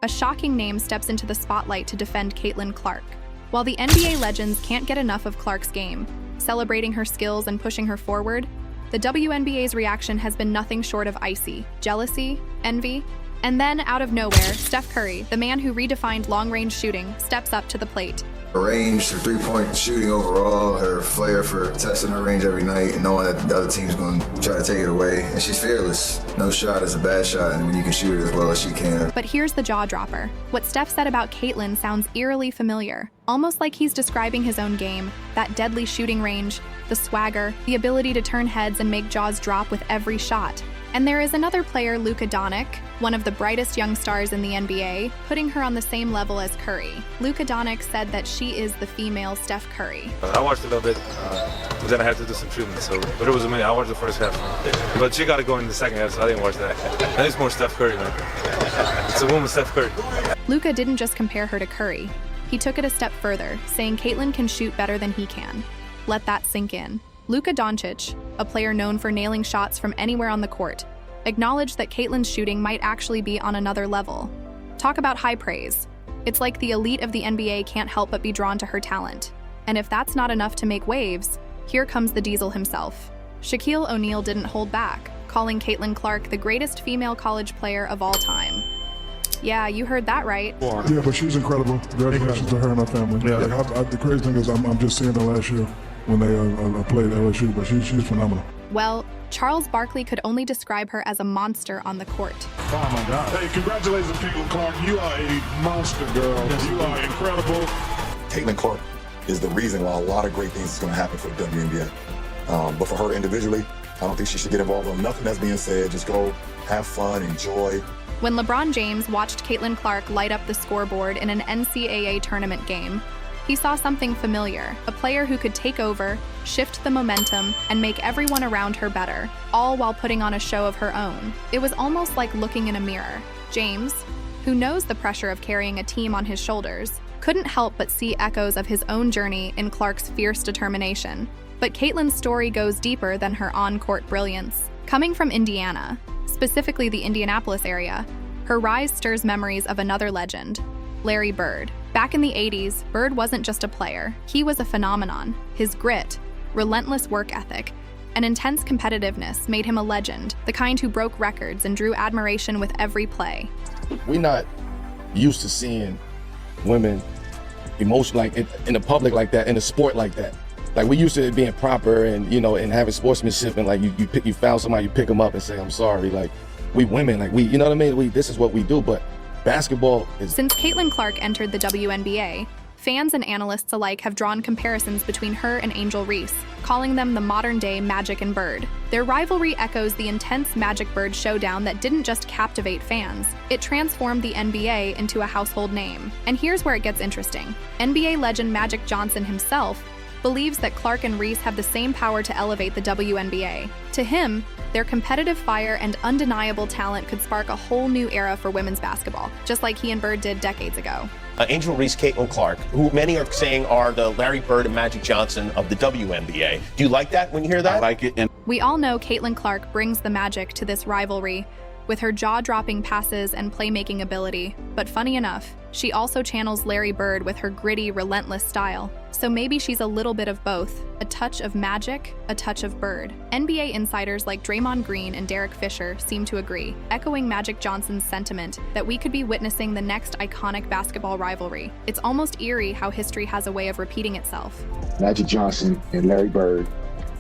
a shocking name steps into the spotlight to defend Caitlin Clark. While the NBA legends can't get enough of Clark's game, celebrating her skills and pushing her forward, the WNBA's reaction has been nothing short of icy: jealousy, envy, and then, out of nowhere, Steph Curry, the man who redefined long-range shooting, steps up to the plate. Her range, her three-point shooting overall, her flair for testing her range every night and knowing that the other team's going to try to take it away. And she's fearless. No shot is a bad shot, and when you can shoot it as well as she can. But here's the jaw-dropper. What Steph said about Caitlin sounds eerily familiar, almost like he's describing his own game, that deadly shooting range, the swagger, the ability to turn heads and make jaws drop with every shot. And there is another player, Luka, one of the brightest young stars in the NBA, putting her on the same level as Curry. Luka said that she is the female Steph Curry. I watched a little bit, but then I had to do some treatment, but it was amazing. I watched the first half. But she got to go in the second half, so I didn't watch that. I think it's more Steph Curry, man. It's a woman, Steph Curry. Luka didn't just compare her to Curry. He took it a step further, saying Caitlin can shoot better than he can. Let that sink in. Luka Doncic, a player known for nailing shots from anywhere on the court, acknowledged that Caitlin's shooting might actually be on another level. Talk about high praise. It's like the elite of the NBA can't help but be drawn to her talent. And if that's not enough to make waves, here comes the Diesel himself. Shaquille O'Neal didn't hold back, calling Caitlin Clark the greatest female college player of all time. Yeah, you heard that right. Yeah, but she's incredible. Congratulations to her and her family. Yeah. The crazy thing is I'm just seeing her last year when they played LSU, but she's phenomenal. Well, Charles Barkley could only describe her as a monster on the court. Oh my God. Hey, congratulations, Caitlin Clark. You are a monster, girl. Yes, you are incredible. Caitlin Clark is the reason why a lot of great things is going to happen for the WNBA. But for her individually, I don't think she should get involved in nothing that's being said. Just go have fun, enjoy. When LeBron James watched Caitlin Clark light up the scoreboard in an NCAA tournament game, he saw something familiar, a player who could take over, shift the momentum, and make everyone around her better, all while putting on a show of her own. It was almost like looking in a mirror. James, who knows the pressure of carrying a team on his shoulders, couldn't help but see echoes of his own journey in Clark's fierce determination. But Caitlin's story goes deeper than her on-court brilliance. Coming from Indiana, specifically the Indianapolis area, her rise stirs memories of another legend, Larry Bird. Back in the 80s, Bird wasn't just a player, he was a phenomenon. His grit, relentless work ethic, and intense competitiveness made him a legend, the kind who broke records and drew admiration with every play. We're not used to seeing women emotional like in the public like that, in a sport like that. Like we used to it being proper and and having sportsmanship and like you found somebody, you pick them up and say I'm sorry. Like we women, like we what I mean. This is what we do, but. Basketball is... Since Caitlin Clark entered the WNBA, fans and analysts alike have drawn comparisons between her and Angel Reese, calling them the modern-day Magic and Bird. Their rivalry echoes the intense Magic-Bird showdown that didn't just captivate fans, it transformed the NBA into a household name. And here's where it gets interesting. NBA legend Magic Johnson himself believes that Clark and Reese have the same power to elevate the WNBA. To him, their competitive fire and undeniable talent could spark a whole new era for women's basketball, just like he and Bird did decades ago. Angel Reese, Caitlin Clark, who many are saying are the Larry Bird and Magic Johnson of the WNBA. Do you like that when you hear that? I like it. And we all know Caitlin Clark brings the magic to this rivalry, with her jaw-dropping passes and playmaking ability. But funny enough, she also channels Larry Bird with her gritty, relentless style. So maybe she's a little bit of both, a touch of Magic, a touch of Bird. NBA insiders like Draymond Green and Derek Fisher seem to agree, echoing Magic Johnson's sentiment that we could be witnessing the next iconic basketball rivalry. It's almost eerie how history has a way of repeating itself. Magic Johnson and Larry Bird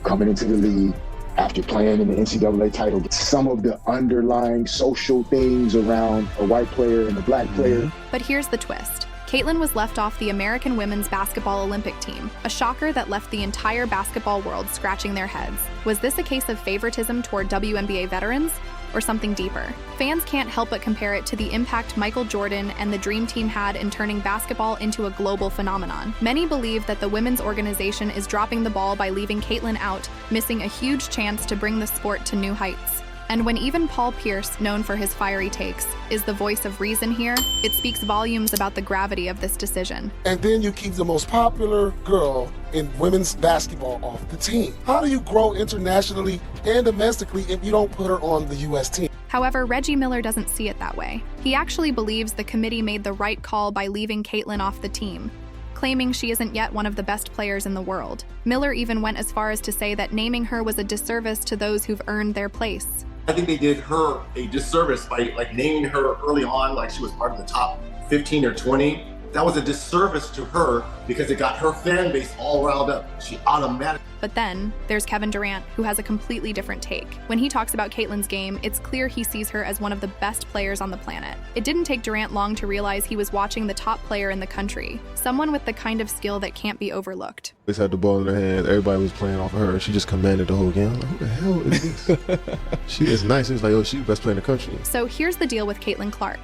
coming into the league after playing in the NCAA title. Some of the underlying social things around a white player and a black player. But here's the twist. Caitlin was left off the American women's basketball Olympic team, a shocker that left the entire basketball world scratching their heads. Was this a case of favoritism toward WNBA veterans? Or something deeper? Fans can't help but compare it to the impact Michael Jordan and the Dream Team had in turning basketball into a global phenomenon. Many believe that the women's organization is dropping the ball by leaving Caitlin out, missing a huge chance to bring the sport to new heights. And when even Paul Pierce, known for his fiery takes, is the voice of reason here, it speaks volumes about the gravity of this decision. And then you keep the most popular girl in women's basketball off the team. How do you grow internationally and domestically if you don't put her on the U.S. team? However, Reggie Miller doesn't see it that way. He actually believes the committee made the right call by leaving Caitlin off the team, claiming she isn't yet one of the best players in the world. Miller even went as far as to say that naming her was a disservice to those who've earned their place. I think they did her a disservice by naming her early on like she was part of the top 15 or 20. That was a disservice to her because it got her fan base all riled up. She automatically. But then there's Kevin Durant, who has a completely different take. When he talks about Caitlin's game, it's clear he sees her as one of the best players on the planet. It didn't take Durant long to realize he was watching the top player in the country, someone with the kind of skill that can't be overlooked. They had the ball in her hand. Everybody was playing off of her. She just commanded the whole game. I'm like, who the hell is this? She is nice. It's like, oh, she's the best player in the country. So here's the deal with Caitlin Clark.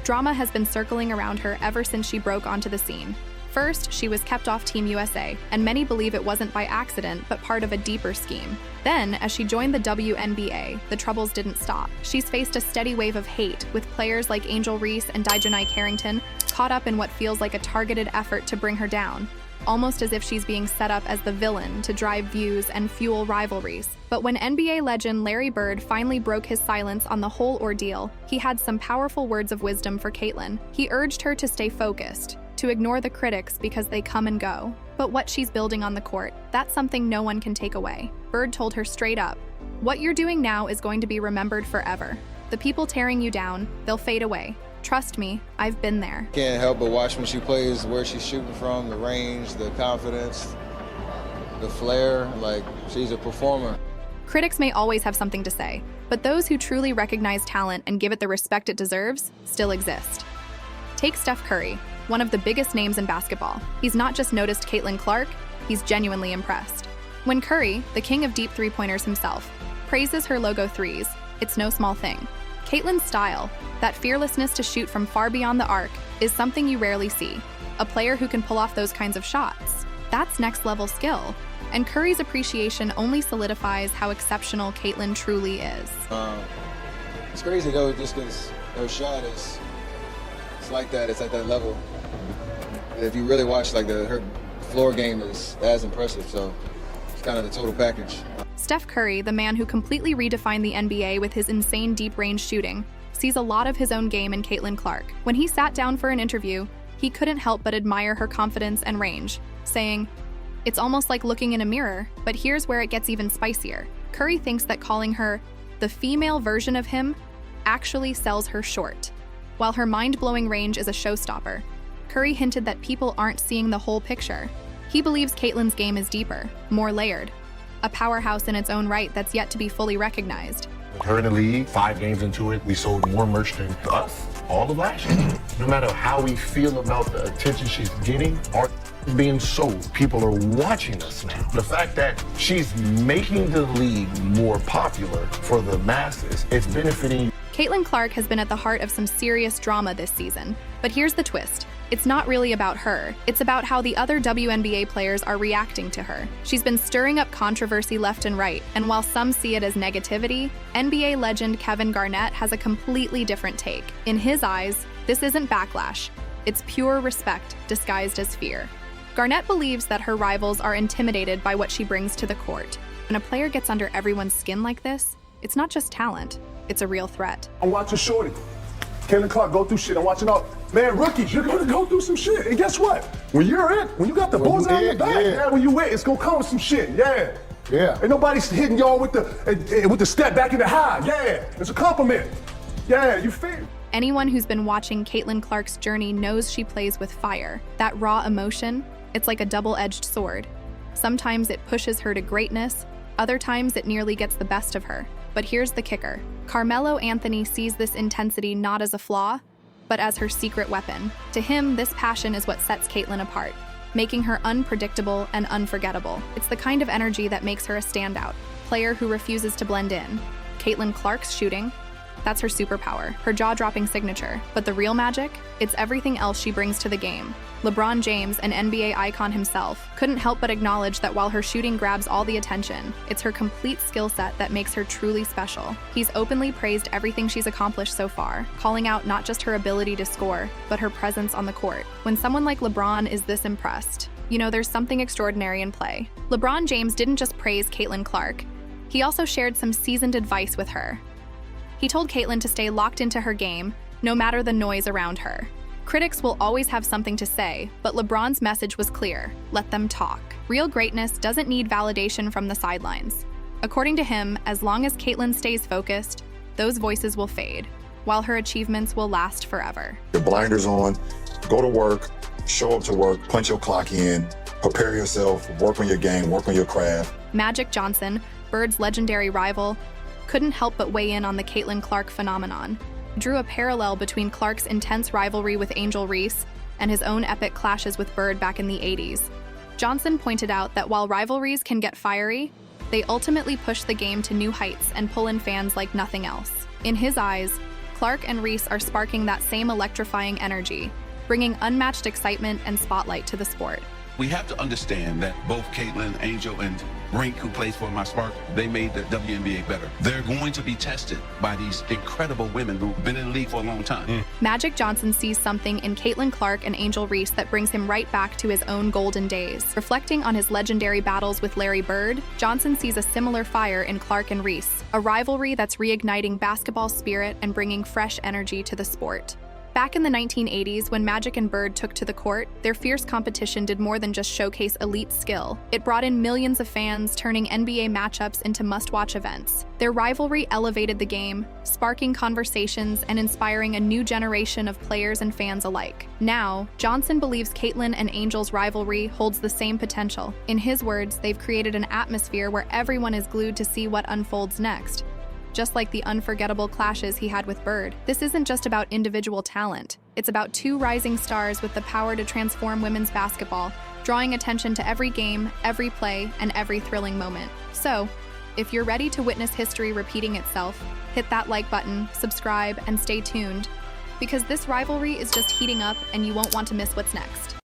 Drama has been circling around her ever since she broke onto the scene. First, she was kept off Team USA, and many believe it wasn't by accident, but part of a deeper scheme. Then, as she joined the WNBA, the troubles didn't stop. She's faced a steady wave of hate, with players like Angel Reese and Dijonai Carrington caught up in what feels like a targeted effort to bring her down, almost as if she's being set up as the villain to drive views and fuel rivalries. But when NBA legend Larry Bird finally broke his silence on the whole ordeal, he had some powerful words of wisdom for Caitlin. He urged her to stay focused, to ignore the critics because they come and go. But what she's building on the court, that's something no one can take away. Bird told her straight up, "What you're doing now is going to be remembered forever. The people tearing you down, they'll fade away. Trust me, I've been there." Can't help but watch when she plays, where she's shooting from, the range, the confidence, the flair, like she's a performer. Critics may always have something to say, but those who truly recognize talent and give it the respect it deserves still exist. Take Steph Curry, one of the biggest names in basketball. He's not just noticed Caitlin Clark, he's genuinely impressed. When Curry, the king of deep three-pointers himself, praises her logo threes, it's no small thing. Caitlin's style, that fearlessness to shoot from far beyond the arc, is something you rarely see. A player who can pull off those kinds of shots. That's next-level skill. And Curry's appreciation only solidifies how exceptional Caitlin truly is. It's crazy though, just because her shot is, it's like that, it's at that level. If you really watch, like her floor game is as impressive, so it's kind of the total package. Steph Curry, the man who completely redefined the NBA with his insane deep-range shooting, sees a lot of his own game in Caitlin Clark. When he sat down for an interview, he couldn't help but admire her confidence and range, saying, "It's almost like looking in a mirror, but here's where it gets even spicier." Curry thinks that calling her the female version of him actually sells her short. While her mind-blowing range is a showstopper, Curry hinted that people aren't seeing the whole picture. He believes Caitlin's game is deeper, more layered, a powerhouse in its own right that's yet to be fully recognized. Her in the league, 5 games into it, we sold more merch than us all of last year. No matter how we feel about the attention she's getting, art is being sold. People are watching us now. The fact that she's making the league more popular for the masses, it's benefiting. Caitlin Clark has been at the heart of some serious drama this season, but here's the twist. It's not really about her. It's about how the other WNBA players are reacting to her. She's been stirring up controversy left and right, and while some see it as negativity, NBA legend Kevin Garnett has a completely different take. In his eyes, this isn't backlash. It's pure respect disguised as fear. Garnett believes that her rivals are intimidated by what she brings to the court. When a player gets under everyone's skin like this, it's not just talent, it's a real threat. I'm watching Shorty. Caitlin Clark go through shit. I'm watching all, man, rookies, you're gonna go through some shit. And guess what? When you're in, when you got the balls on your back, yeah, when you in, it's gonna come with some shit. Yeah. Yeah. Ain't nobody's hitting y'all with the step back in the high. Yeah. It's a compliment. Yeah, you feel. Anyone who's been watching Caitlin Clark's journey knows she plays with fire. That raw emotion, it's like a double-edged sword. Sometimes it pushes her to greatness, other times it nearly gets the best of her. But here's the kicker. Carmelo Anthony sees this intensity not as a flaw, but as her secret weapon. To him, this passion is what sets Caitlin apart, making her unpredictable and unforgettable. It's the kind of energy that makes her a standout, player who refuses to blend in. Caitlin Clark's shooting, that's her superpower, her jaw-dropping signature. But the real magic? It's everything else she brings to the game. LeBron James, an NBA icon himself, couldn't help but acknowledge that while her shooting grabs all the attention, it's her complete skill set that makes her truly special. He's openly praised everything she's accomplished so far, calling out not just her ability to score, but her presence on the court. When someone like LeBron is this impressed, you know there's something extraordinary in play. LeBron James didn't just praise Caitlin Clark, he also shared some seasoned advice with her. He told Caitlin to stay locked into her game, no matter the noise around her. Critics will always have something to say, but LeBron's message was clear: let them talk. Real greatness doesn't need validation from the sidelines. According to him, as long as Caitlin stays focused, those voices will fade, while her achievements will last forever. Your blinders on, go to work, show up to work, punch your clock in, prepare yourself, work on your game, work on your craft. Magic Johnson, Bird's legendary rival, couldn't help but weigh in on the Caitlin Clark phenomenon. Drew a parallel between Clark's intense rivalry with Angel Reese and his own epic clashes with Bird back in the 80s. Johnson pointed out that while rivalries can get fiery, they ultimately push the game to new heights and pull in fans like nothing else. In his eyes, Clark and Reese are sparking that same electrifying energy, bringing unmatched excitement and spotlight to the sport. We have to understand that both Caitlin, Angel, and Rink, who plays for my Spark, they made the WNBA better. They're going to be tested by these incredible women who've been in the league for a long time. Magic Johnson sees something in Caitlin Clark and Angel Reese that brings him right back to his own golden days. Reflecting on his legendary battles with Larry Bird, Johnson sees a similar fire in Clark and Reese, a rivalry that's reigniting basketball spirit and bringing fresh energy to the sport. Back in the 1980s, when Magic and Bird took to the court, their fierce competition did more than just showcase elite skill. It brought in millions of fans, turning NBA matchups into must-watch events. Their rivalry elevated the game, sparking conversations and inspiring a new generation of players and fans alike. Now, Johnson believes Caitlin and Angel's rivalry holds the same potential. In his words, they've created an atmosphere where everyone is glued to see what unfolds next. Just like the unforgettable clashes he had with Bird, this isn't just about individual talent. It's about two rising stars with the power to transform women's basketball, drawing attention to every game, every play, and every thrilling moment. So, if you're ready to witness history repeating itself, hit that like button, subscribe, and stay tuned, because this rivalry is just heating up and you won't want to miss what's next.